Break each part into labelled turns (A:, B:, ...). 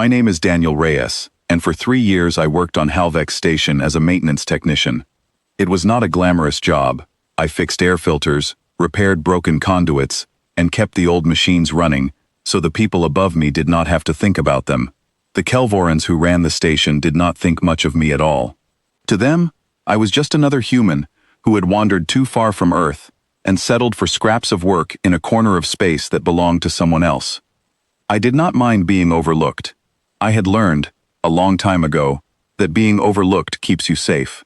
A: My name is Daniel Reyes, and for 3 years I worked on Halvex Station as a maintenance technician. It was not a glamorous job. I fixed air filters, repaired broken conduits, and kept the old machines running, so the people above me did not have to think about them. The Kelvorans who ran the station did not think much of me at all. To them, I was just another human who had wandered too far from Earth and settled for scraps of work in a corner of space that belonged to someone else. I did not mind being overlooked. I had learned, a long time ago, that being overlooked keeps you safe.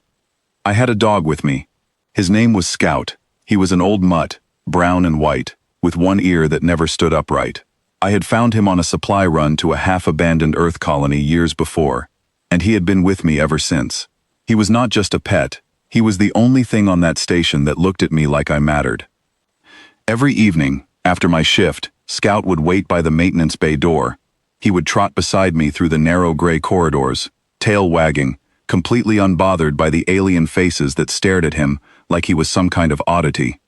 A: I had a dog with me. His name was Scout. He was an old mutt, brown and white, with one ear that never stood upright. I had found him on a supply run to a half-abandoned Earth colony years before, and he had been with me ever since. He was not just a pet, he was the only thing on that station that looked at me like I mattered. Every evening, after my shift, Scout would wait by the maintenance bay door. He would trot beside me through the narrow gray corridors, tail wagging, completely unbothered by the alien faces that stared at him like he was some kind of oddity.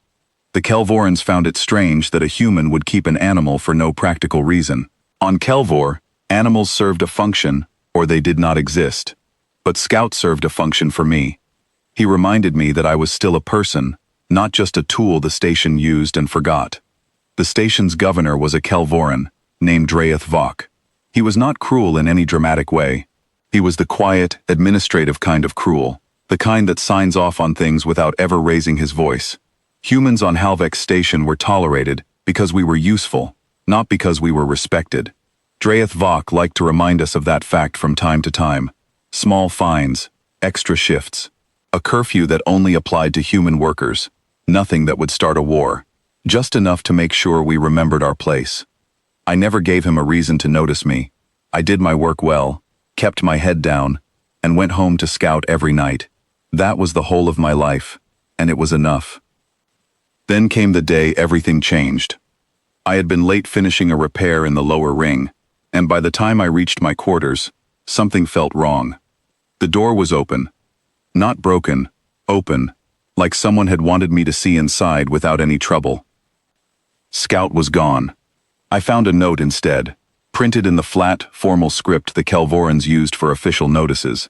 A: The Kelvorans found it strange that a human would keep an animal for no practical reason. On Kelvor, animals served a function, or they did not exist. But Scout served a function for me. He reminded me that I was still a person, not just a tool the station used and forgot. The station's governor was a Kelvoran, named Dreyeth Vok. He was not cruel in any dramatic way. He was the quiet, administrative kind of cruel, the kind that signs off on things without ever raising his voice. Humans on Halvex Station were tolerated because we were useful, not because we were respected. Dreyeth Vok liked to remind us of that fact from time to time. Small fines, extra shifts, a curfew that only applied to human workers, nothing that would start a war, just enough to make sure we remembered our place. I never gave him a reason to notice me. I did my work well, kept my head down, and went home to Scout every night. That was the whole of my life, and it was enough. Then came the day everything changed. I had been late finishing a repair in the lower ring, and by the time I reached my quarters, something felt wrong. The door was open. Not broken, open, like someone had wanted me to see inside without any trouble. Scout was gone. I found a note instead, printed in the flat, formal script the Kelvorans used for official notices.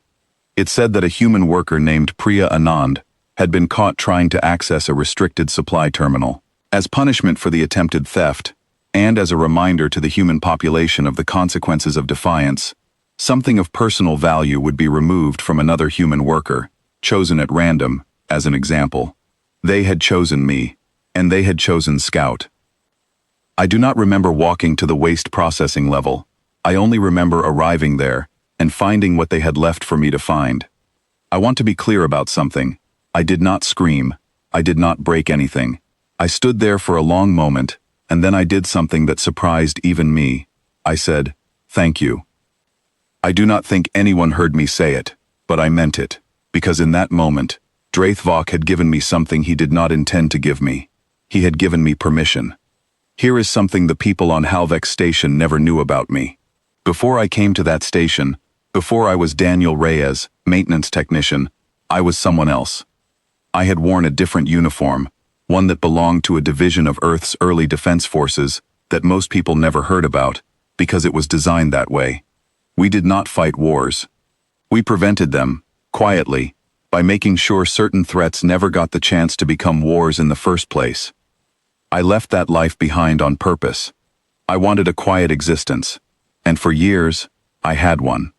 A: It said that a human worker named Priya Anand had been caught trying to access a restricted supply terminal. As punishment for the attempted theft, and as a reminder to the human population of the consequences of defiance, something of personal value would be removed from another human worker, chosen at random, as an example. They had chosen me, and they had chosen Scout. I do not remember walking to the waste processing level. I only remember arriving there and finding what they had left for me to find. I want to be clear about something. I did not scream. I did not break anything. I stood there for a long moment, and then I did something that surprised even me. I said, "Thank you." I do not think anyone heard me say it, but I meant it, because in that moment, Dreyeth Vok had given me something he did not intend to give me. He had given me permission. Here is something the people on Halvex Station never knew about me. Before I came to that station, before I was Daniel Reyes, maintenance technician, I was someone else. I had worn a different uniform, one that belonged to a division of Earth's early defense forces that most people never heard about, because it was designed that way. We did not fight wars. We prevented them, quietly, by making sure certain threats never got the chance to become wars in the first place. I left that life behind on purpose. I wanted a quiet existence, and for years, I had one.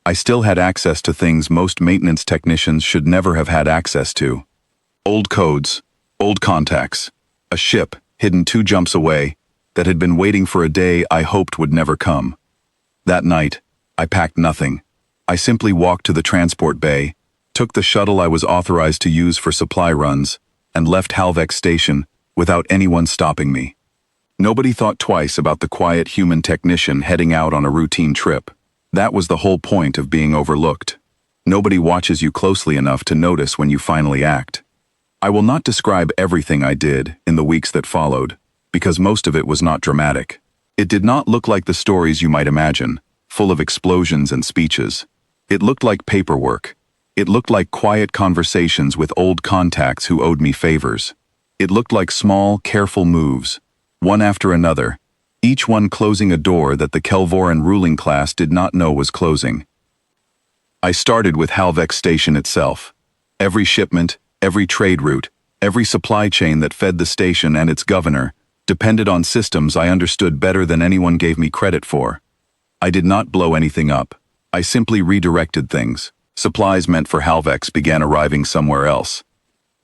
A: I still had access to things most maintenance technicians should never have had access to. Old codes, old contacts, a ship hidden 2 jumps away that had been waiting for a day I hoped would never come. That night, I packed nothing. I simply walked to the transport bay, took the shuttle I was authorized to use for supply runs, and left Halvex Station without anyone stopping me. Nobody thought twice about the quiet human technician heading out on a routine trip. That was the whole point of being overlooked. Nobody watches you closely enough to notice when you finally act. I will not describe everything I did in the weeks that followed, because most of it was not dramatic. It did not look like the stories you might imagine, full of explosions and speeches. It looked like paperwork. It looked like quiet conversations with old contacts who owed me favors. It looked like small, careful moves, one after another, each one closing a door that the Kelvoran ruling class did not know was closing. I started with Halvex Station itself. Every shipment, every trade route, every supply chain that fed the station and its governor depended on systems I understood better than anyone gave me credit for. I did not blow anything up. I simply redirected things. Supplies meant for Halvex began arriving somewhere else.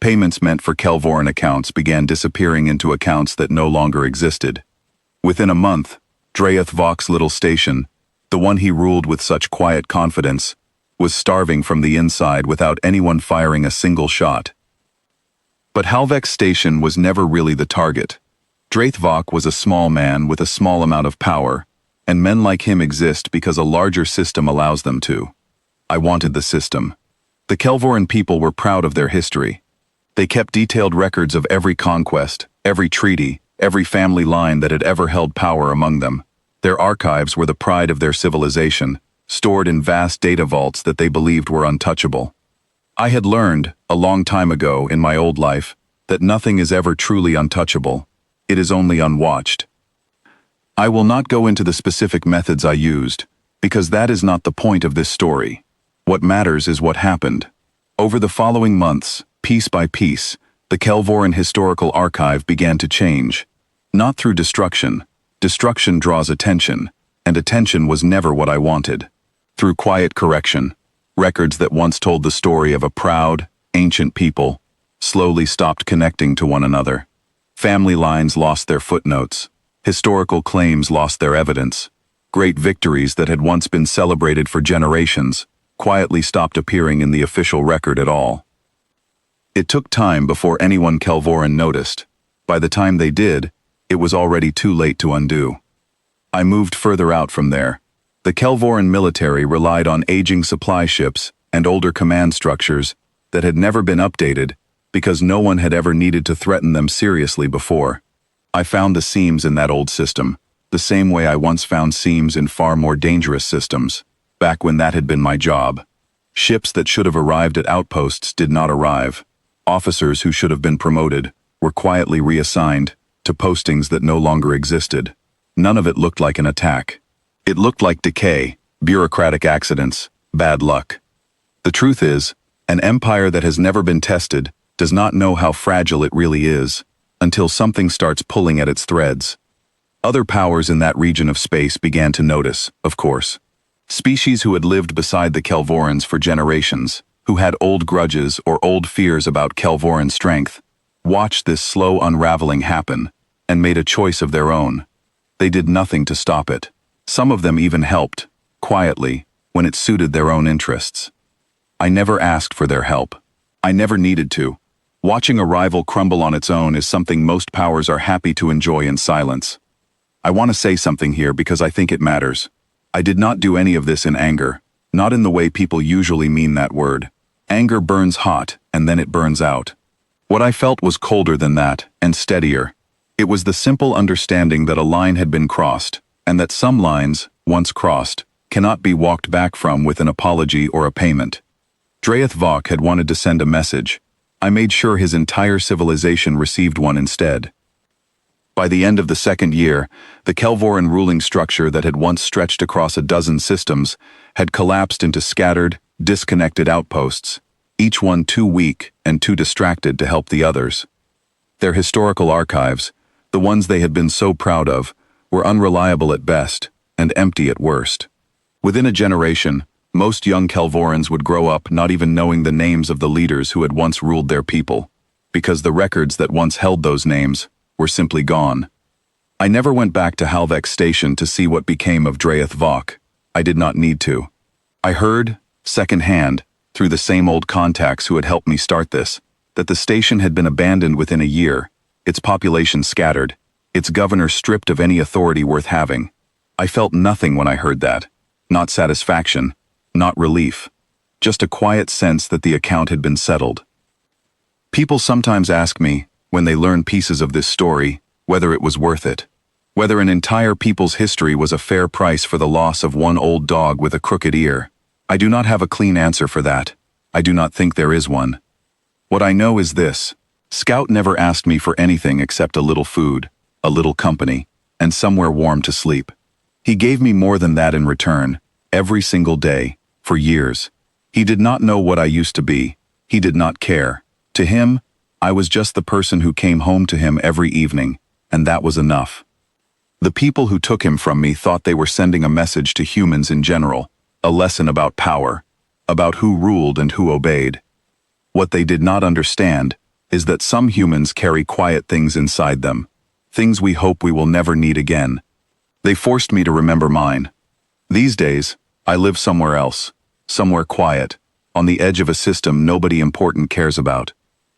A: Payments meant for Kelvoran accounts began disappearing into accounts that no longer existed. Within a month, Draeth Vok's little station, the one he ruled with such quiet confidence, was starving from the inside without anyone firing a single shot. But Halvex Station was never really the target. Draeth Vok was a small man with a small amount of power, and men like him exist because a larger system allows them to. I wanted the system. The Kelvoran people were proud of their history. They kept detailed records of every conquest, every treaty, every family line that had ever held power among them. Their archives were the pride of their civilization, stored in vast data vaults that they believed were untouchable. I had learned, a long time ago in my old life, that nothing is ever truly untouchable. It is only unwatched. I will not go into the specific methods I used, because that is not the point of this story. What matters is what happened. Over the following months, piece by piece, the Kelvoran historical archive began to change. Not through destruction. Destruction draws attention, and attention was never what I wanted. Through quiet correction, records that once told the story of a proud, ancient people, slowly stopped connecting to one another. Family lines lost their footnotes. Historical claims lost their evidence. Great victories that had once been celebrated for generations quietly stopped appearing in the official record at all. It took time before anyone Kelvoran noticed. By the time they did, it was already too late to undo. I moved further out from there. The Kelvoran military relied on aging supply ships and older command structures that had never been updated because no one had ever needed to threaten them seriously before. I found the seams in that old system, the same way I once found seams in far more dangerous systems, back when that had been my job. Ships that should have arrived at outposts did not arrive. Officers who should have been promoted were quietly reassigned to postings that no longer existed. None of it looked like an attack. It looked like decay, bureaucratic accidents, bad luck. The truth is, an empire that has never been tested does not know how fragile it really is until something starts pulling at its threads. Other powers in that region of space began to notice, of course. Species who had lived beside the Kelvorans for generations, who had old grudges or old fears about Kelvoran strength, watched this slow unraveling happen and made a choice of their own. They did nothing to stop it. Some of them even helped, quietly, when it suited their own interests. I never asked for their help. I never needed to. Watching a rival crumble on its own is something most powers are happy to enjoy in silence. I want to say something here because I think it matters. I did not do any of this in anger, not in the way people usually mean that word. Anger burns hot, and then it burns out. What I felt was colder than that, and steadier. It was the simple understanding that a line had been crossed, and that some lines, once crossed, cannot be walked back from with an apology or a payment. Draeth Vok had wanted to send a message. I made sure his entire civilization received one instead. By the end of the second year, the Kelvoran ruling structure that had once stretched across a dozen systems had collapsed into scattered, disconnected outposts, each one too weak and too distracted to help the others. Their historical archives, the ones they had been so proud of, were unreliable at best and empty at worst. Within a generation, most young Kelvorans would grow up not even knowing the names of the leaders who had once ruled their people, because the records that once held those names were simply gone. I never went back to Halvex Station to see what became of Draeth Vok. I did not need to. I heard, secondhand, through the same old contacts who had helped me start this, that the station had been abandoned within a year, its population scattered, its governor stripped of any authority worth having. I felt nothing when I heard that. Not satisfaction, not relief, just a quiet sense that the account had been settled. People sometimes ask me, when they learn pieces of this story, whether it was worth it. Whether an entire people's history was a fair price for the loss of one old dog with a crooked ear. I do not have a clean answer for that. I do not think there is one. What I know is this. Scout never asked me for anything except a little food, a little company, and somewhere warm to sleep. He gave me more than that in return, every single day, for years. He did not know what I used to be. He did not care. To him, I was just the person who came home to him every evening, and that was enough. The people who took him from me thought they were sending a message to humans in general, a lesson about power, about who ruled and who obeyed. What they did not understand is that some humans carry quiet things inside them, things we hope we will never need again. They forced me to remember mine. These days, I live somewhere else, somewhere quiet, on the edge of a system nobody important cares about.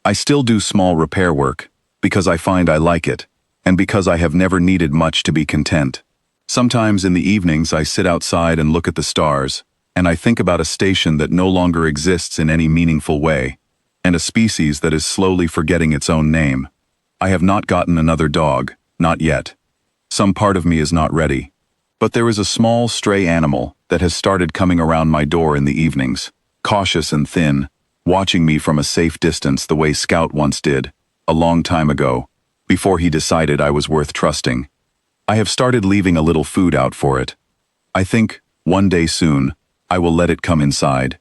A: I still do small repair work, because I find I like it, and because I have never needed much to be content. Sometimes in the evenings I sit outside and look at the stars, and I think about a station that no longer exists in any meaningful way, and a species that is slowly forgetting its own name. I have not gotten another dog, not yet. Some part of me is not ready. But there is a small stray animal that has started coming around my door in the evenings, cautious and thin, watching me from a safe distance the way Scout once did, a long time ago, before he decided I was worth trusting. I have started leaving a little food out for it. I think, one day soon, I will let it come inside.